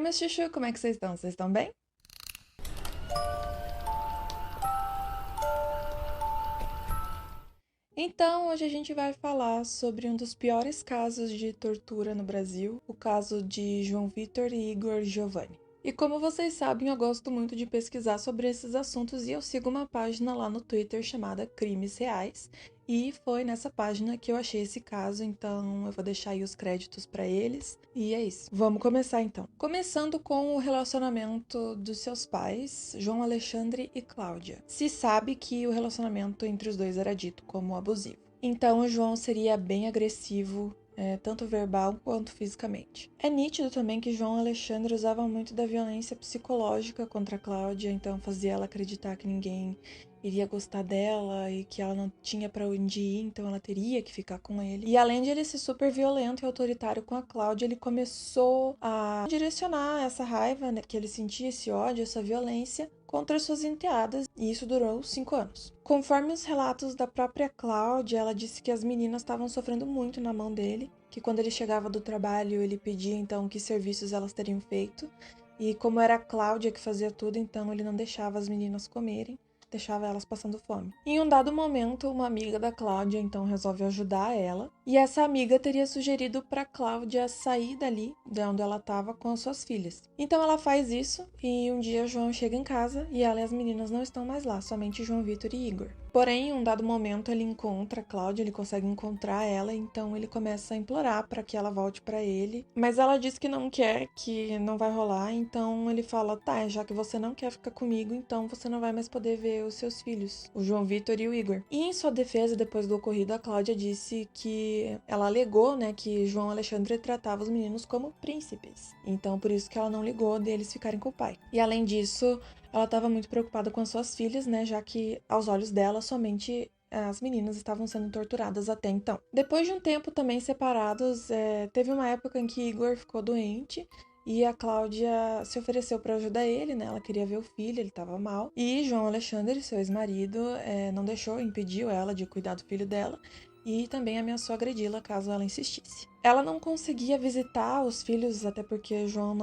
meus chuchu, como é que vocês estão? Vocês estão bem? Então, hoje a gente vai falar sobre um dos piores casos de tortura no Brasil, o caso de João Vitor e Igor Giovanni. E como vocês sabem, eu gosto muito de pesquisar sobre esses assuntos e eu sigo uma página lá no Twitter chamada Crimes Reais. E foi nessa página que eu achei esse caso, então eu vou deixar aí os créditos para eles. E é isso. Vamos começar então. Começando com o relacionamento dos seus pais, João Alexandre e Cláudia. Se sabe que o relacionamento entre os dois era dito como abusivo. Então o João seria bem agressivo, tanto verbal quanto fisicamente. É nítido também que João Alexandre usava muito da violência psicológica contra a Cláudia, então fazia ela acreditar que ninguém iria gostar dela e que ela não tinha para onde ir, então ela teria que ficar com ele. E além de ele ser super violento e autoritário com a Cláudia, ele começou a direcionar essa raiva, né, que ele sentia, esse ódio, essa violência contra suas enteadas, e isso durou 5 anos. Conforme os relatos da própria Cláudia, ela disse que as meninas estavam sofrendo muito na mão dele, que quando ele chegava do trabalho, ele pedia então que serviços elas teriam feito, e como era a Cláudia que fazia tudo, então ele não deixava as meninas comerem, deixava elas passando fome. Em um dado momento, uma amiga da Cláudia então resolve ajudar ela, e essa amiga teria sugerido para Cláudia sair dali, de onde ela estava, com as suas filhas. Então ela faz isso, e um dia João chega em casa e ela e as meninas não estão mais lá, somente João Vitor e Igor. Porém, em um dado momento ele encontra a Cláudia, ele consegue encontrar ela, então ele começa a implorar para que ela volte para ele, mas ela diz que não quer, que não vai rolar, então ele fala: "Tá, já que você não quer ficar comigo, então você não vai mais poder ver os seus filhos, o João Vitor e o Igor". E em sua defesa, depois do ocorrido, a Cláudia disse que ela alegou, né, que João Alexandre tratava os meninos como príncipes, então por isso que ela não ligou deles ficarem com o pai. E além disso, ela estava muito preocupada com as suas filhas, né, já que aos olhos dela somente as meninas estavam sendo torturadas até então. Depois de um tempo também separados, teve uma época em que Igor ficou doente e a Cláudia se ofereceu para ajudar ele, né? Ela queria ver o filho, ele estava mal. E João Alexandre, seu ex-marido, não deixou, impediu ela de cuidar do filho dela e também ameaçou agredi-la caso ela insistisse. Ela não conseguia visitar os filhos, até porque João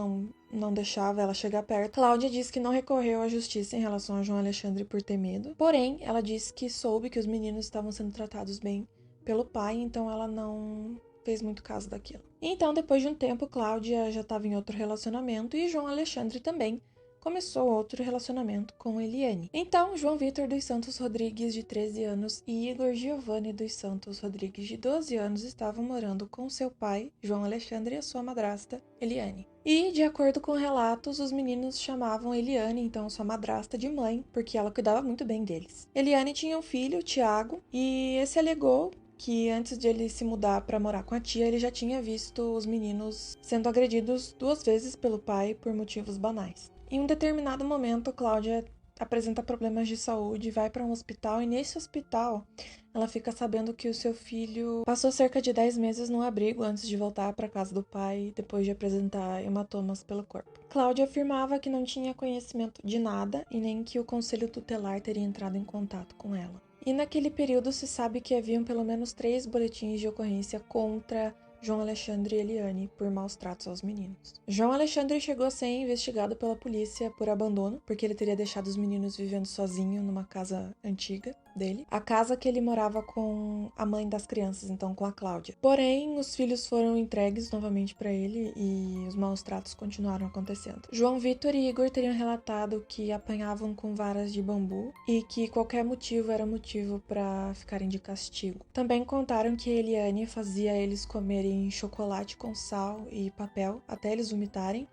não deixava ela chegar perto. Cláudia disse que não recorreu à justiça em relação a João Alexandre por ter medo. Porém, ela disse que soube que os meninos estavam sendo tratados bem pelo pai, então ela não fez muito caso daquilo. Então, depois de um tempo, Cláudia já estava em outro relacionamento e João Alexandre também começou outro relacionamento com Eliane. Então, João Vitor dos Santos Rodrigues, de 13 anos, e Igor Giovanni dos Santos Rodrigues, de 12 anos, estavam morando com seu pai, João Alexandre, e a sua madrasta, Eliane. E, de acordo com relatos, os meninos chamavam Eliane, então sua madrasta, de mãe, porque ela cuidava muito bem deles. Eliane tinha um filho, Tiago, e esse alegou que antes de ele se mudar para morar com a tia, ele já tinha visto os meninos sendo agredidos 2 vezes pelo pai por motivos banais. Em um determinado momento, Cláudia apresenta problemas de saúde, vai para um hospital e nesse hospital ela fica sabendo que o seu filho passou cerca de 10 meses no abrigo antes de voltar para casa do pai, depois de apresentar hematomas pelo corpo. Cláudia afirmava que não tinha conhecimento de nada e nem que o conselho tutelar teria entrado em contato com ela. E naquele período se sabe que haviam pelo menos 3 boletins de ocorrência contra João Alexandre e Eliane por maus tratos aos meninos. João Alexandre chegou a ser investigado pela polícia por abandono, porque ele teria deixado os meninos vivendo sozinho numa casa antiga dele, a casa que ele morava com a mãe das crianças, então com a Cláudia. Porém, os filhos foram entregues novamente para ele e os maus tratos continuaram acontecendo. João Vitor e Igor teriam relatado que apanhavam com varas de bambu e que qualquer motivo era motivo para ficarem de castigo. Também contaram que Eliane fazia eles comerem chocolate com sal e papel até eles vomitarem,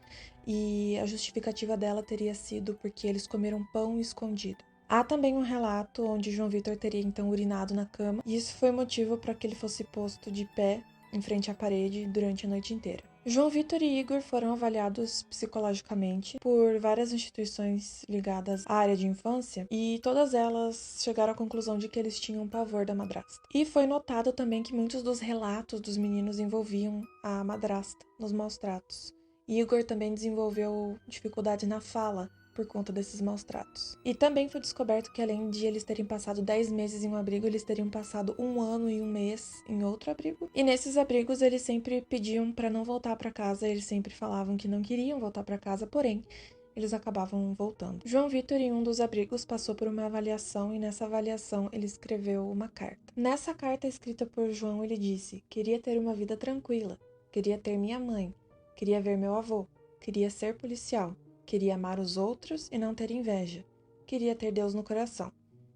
e a justificativa dela teria sido porque eles comeram pão escondido. Há também um relato onde João Vitor teria então urinado na cama, e isso foi motivo para que ele fosse posto de pé em frente à parede durante a noite inteira. João Vitor e Igor foram avaliados psicologicamente por várias instituições ligadas à área de infância e todas elas chegaram à conclusão de que eles tinham pavor da madrasta. E foi notado também que muitos dos relatos dos meninos envolviam a madrasta nos maus tratos. Igor também desenvolveu dificuldade na fala por conta desses maus tratos. E também foi descoberto que além de eles terem passado 10 meses em um abrigo, eles teriam passado 1 ano e 1 mês em outro abrigo. E nesses abrigos eles sempre pediam para não voltar para casa, eles sempre falavam que não queriam voltar para casa, porém eles acabavam voltando. João Vitor, em um dos abrigos, passou por uma avaliação e nessa avaliação ele escreveu uma carta. Nessa carta escrita por João, ele disse: queria ter uma vida tranquila, queria ter minha mãe, queria ver meu avô, queria ser policial, queria amar os outros e não ter inveja, queria ter Deus no coração,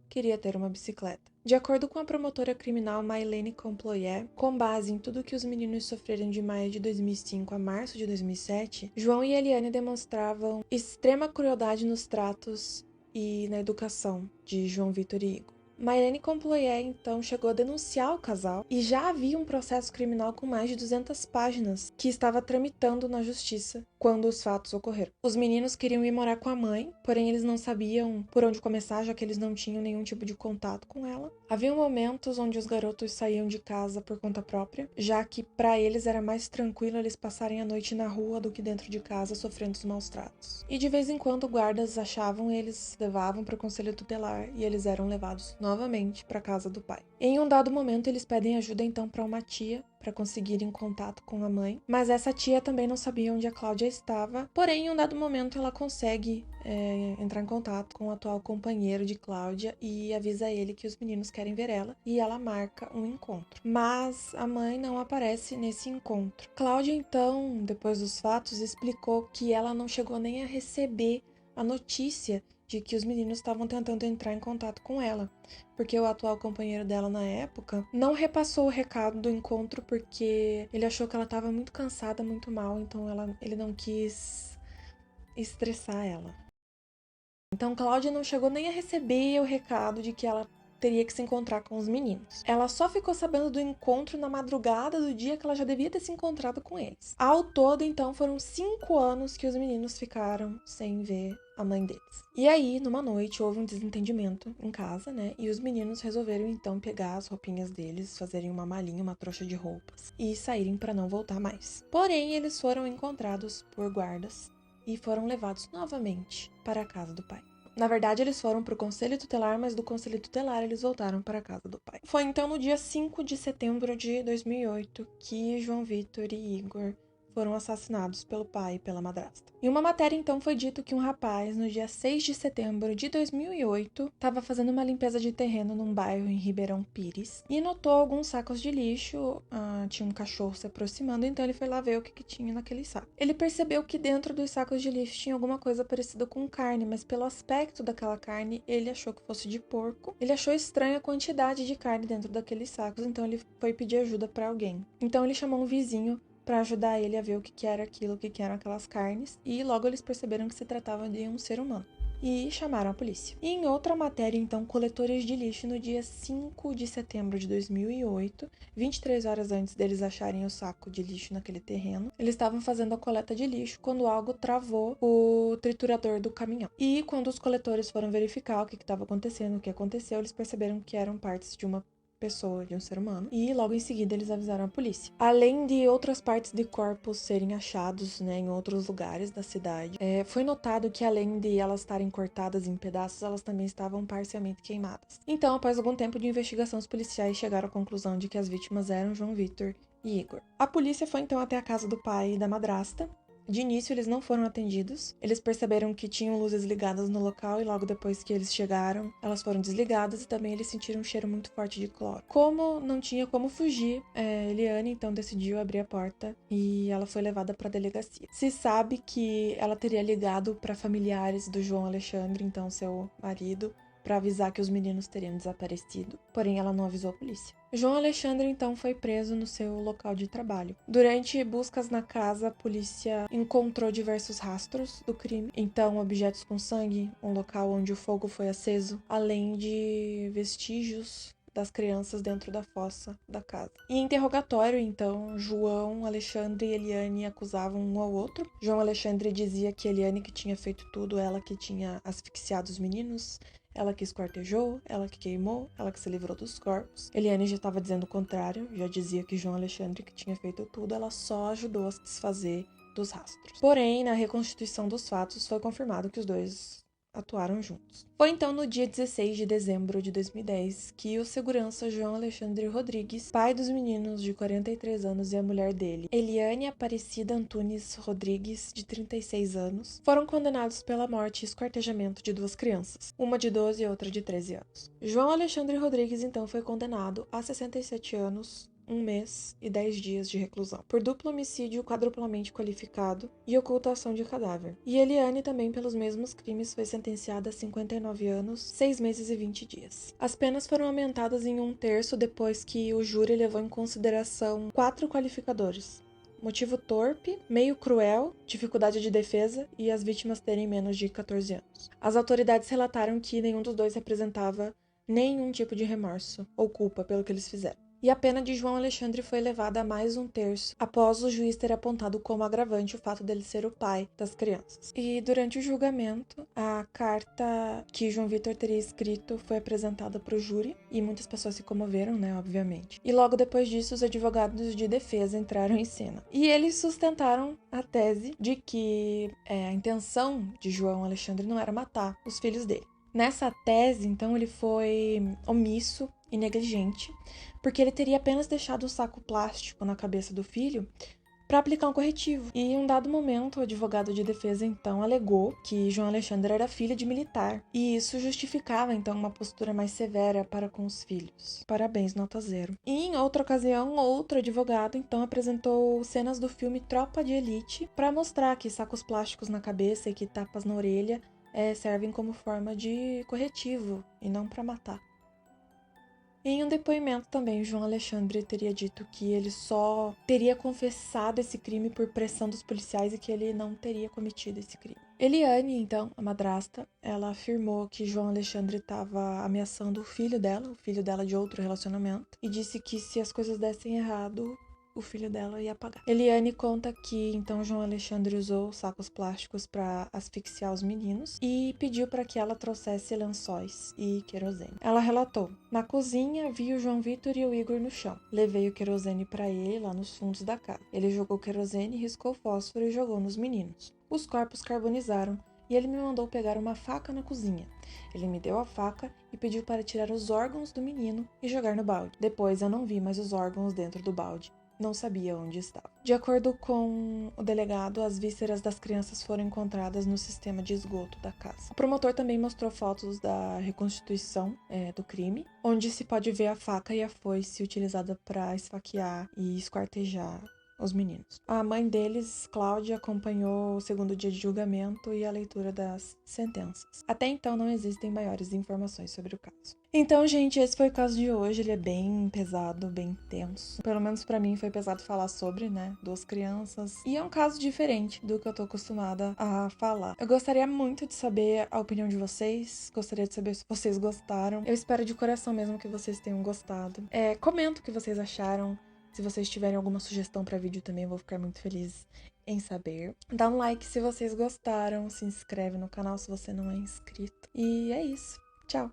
queria ter uma bicicleta. De acordo com a promotora criminal Maylene Comployer, com base em tudo que os meninos sofreram de maio de 2005 a março de 2007, João e Eliane demonstravam extrema crueldade nos tratos e na educação de João Vitor e Igor. Maylene Comployer, então, chegou a denunciar o casal e já havia um processo criminal com mais de 200 páginas que estava tramitando na justiça quando os fatos ocorreram. Os meninos queriam ir morar com a mãe, porém eles não sabiam por onde começar, já que eles não tinham nenhum tipo de contato com ela. Havia momentos onde os garotos saíam de casa por conta própria, já que para eles era mais tranquilo eles passarem a noite na rua do que dentro de casa sofrendo os maus tratos. E de vez em quando guardas achavam eles, levavam para o conselho tutelar e eles eram levados novamente para casa do pai. Em um dado momento eles pedem ajuda então para uma tia para conseguirem contato com a mãe, mas essa tia também não sabia onde a Cláudia estava, porém em um dado momento ela consegue entrar em contato com o atual companheiro de Cláudia e avisa ele que os meninos querem ver ela e ela marca um encontro. Mas a mãe não aparece nesse encontro. Cláudia então, depois dos fatos, explicou que ela não chegou nem a receber a notícia de que os meninos estavam tentando entrar em contato com ela, porque o atual companheiro dela na época não repassou o recado do encontro porque ele achou que ela estava muito cansada, muito mal, então ele não quis estressar ela. Então Cláudia não chegou nem a receber o recado de que ela teria que se encontrar com os meninos. Ela só ficou sabendo do encontro na madrugada do dia que ela já devia ter se encontrado com eles. Ao todo, então, foram 5 anos que os meninos ficaram sem ver a mãe deles. E aí, numa noite, houve um desentendimento em casa, né? E os meninos resolveram, então, pegar as roupinhas deles, fazerem uma malinha, uma trouxa de roupas e saírem para não voltar mais. Porém, eles foram encontrados por guardas e foram levados novamente para a casa do pai. Na verdade, eles foram para o conselho tutelar, mas do conselho tutelar eles voltaram para a casa do pai. Foi então no dia 5 de setembro de 2008 que João Vitor e Igor foram assassinados pelo pai e pela madrasta. Em uma matéria, então, foi dito que um rapaz, no dia 6 de setembro de 2008, estava fazendo uma limpeza de terreno num bairro em Ribeirão Pires e notou alguns sacos de lixo, tinha um cachorro se aproximando, então ele foi lá ver o que tinha naquele saco. Ele percebeu que dentro dos sacos de lixo tinha alguma coisa parecida com carne, mas pelo aspecto daquela carne, ele achou que fosse de porco. Ele achou estranha a quantidade de carne dentro daqueles sacos, então ele foi pedir ajuda para alguém. Então ele chamou um vizinho para ajudar ele a ver o que era aquilo, o que eram aquelas carnes, e logo eles perceberam que se tratava de um ser humano. E chamaram a polícia. E em outra matéria, então, coletores de lixo no dia 5 de setembro de 2008, 23 horas antes deles acharem o saco de lixo naquele terreno, eles estavam fazendo a coleta de lixo quando algo travou o triturador do caminhão. E quando os coletores foram verificar o que estava acontecendo, o que aconteceu, eles perceberam que eram partes de uma pessoa, de um ser humano, e logo em seguida eles avisaram a polícia. Além de outras partes de corpos serem achados, né, em outros lugares da cidade, foi notado que além de elas estarem cortadas em pedaços, elas também estavam parcialmente queimadas. Então, após algum tempo de investigação, os policiais chegaram à conclusão de que as vítimas eram João Vitor e Igor. A polícia foi então até a casa do pai e da madrasta. De início, eles não foram atendidos. Eles perceberam que tinham luzes ligadas no local e logo depois que eles chegaram, elas foram desligadas e também eles sentiram um cheiro muito forte de cloro. Como não tinha como fugir, Eliane então decidiu abrir a porta e ela foi levada para a delegacia. Se sabe que ela teria ligado para familiares do João Alexandre, então seu marido, para avisar que os meninos teriam desaparecido, porém ela não avisou a polícia. João Alexandre então foi preso no seu local de trabalho. Durante buscas na casa, a polícia encontrou diversos rastros do crime, então objetos com sangue, um local onde o fogo foi aceso, além de vestígios das crianças dentro da fossa da casa. Em interrogatório, então, João, Alexandre e Eliane acusavam um ao outro. João Alexandre dizia que Eliane que tinha feito tudo, ela que tinha asfixiado os meninos, ela que esquartejou, ela que queimou, ela que se livrou dos corpos. Eliane já estava dizendo o contrário, já dizia que João Alexandre que tinha feito tudo, ela só ajudou a se desfazer dos rastros. Porém, na reconstituição dos fatos, foi confirmado que os dois atuaram juntos. Foi então no dia 16 de dezembro de 2010 que o segurança João Alexandre Rodrigues, pai dos meninos de 43 anos e a mulher dele, Eliane Aparecida Antunes Rodrigues, de 36 anos, foram condenados pela morte e esquartejamento de duas crianças, uma de 12 e outra de 13 anos. João Alexandre Rodrigues então foi condenado a 67 anos, 1 mês e 10 dias de reclusão, por duplo homicídio quadruplamente qualificado e ocultação de cadáver. E Eliane também, pelos mesmos crimes, foi sentenciada a 59 anos, 6 meses e 20 dias. As penas foram aumentadas em 1/3 depois que o júri levou em consideração 4 qualificadores: motivo torpe, meio cruel, dificuldade de defesa e as vítimas terem menos de 14 anos. As autoridades relataram que nenhum dos dois representava nenhum tipo de remorso ou culpa pelo que eles fizeram. E a pena de João Alexandre foi elevada a mais 1/3, após o juiz ter apontado como agravante o fato dele ser o pai das crianças. E durante o julgamento, a carta que João Vitor teria escrito foi apresentada para o júri, e muitas pessoas se comoveram, né, obviamente. E logo depois disso, os advogados de defesa entraram em cena. E eles sustentaram a tese de que a intenção de João Alexandre não era matar os filhos dele. Nessa tese, então, ele foi omisso e negligente, porque ele teria apenas deixado o saco plástico na cabeça do filho para aplicar um corretivo. E em um dado momento, o advogado de defesa então alegou que João Alexandre era filho de militar, e isso justificava então uma postura mais severa para com os filhos. Parabéns, nota 0. E em outra ocasião, outro advogado então apresentou cenas do filme Tropa de Elite para mostrar que sacos plásticos na cabeça e que tapas na orelha servem como forma de corretivo e não para matar. Em um depoimento também, João Alexandre teria dito que ele só teria confessado esse crime por pressão dos policiais e que ele não teria cometido esse crime. Eliane, então, a madrasta, ela afirmou que João Alexandre estava ameaçando o filho dela de outro relacionamento, e disse que se as coisas dessem errado, o filho dela ia pagar. Eliane conta que então João Alexandre usou sacos plásticos para asfixiar os meninos e pediu para que ela trouxesse lençóis e querosene. Ela relatou: na cozinha vi o João Vitor e o Igor no chão. Levei o querosene para ele lá nos fundos da casa. Ele jogou querosene, riscou fósforo e jogou nos meninos. Os corpos carbonizaram e ele me mandou pegar uma faca na cozinha. Ele me deu a faca e pediu para tirar os órgãos do menino e jogar no balde. Depois eu não vi mais os órgãos dentro do balde. Não sabia onde estava. De acordo com o delegado, as vísceras das crianças foram encontradas no sistema de esgoto da casa. O promotor também mostrou fotos da reconstituição do crime, onde se pode ver a faca e a foice utilizada para esfaquear e esquartejar os meninos. A mãe deles, Cláudia, acompanhou o segundo dia de julgamento e a leitura das sentenças. Até então não existem maiores informações sobre o caso. Então, gente, esse foi o caso de hoje. Ele é bem pesado, bem tenso. Pelo menos pra mim foi pesado falar sobre, né, 2 crianças. E é um caso diferente do que eu tô acostumada a falar. Eu gostaria muito de saber a opinião de vocês. Gostaria de saber se vocês gostaram. Eu espero de coração mesmo que vocês tenham gostado. Comenta o que vocês acharam. Se vocês tiverem alguma sugestão para vídeo também, eu vou ficar muito feliz em saber. Dá um like se vocês gostaram, se inscreve no canal se você não é inscrito. E é isso. Tchau!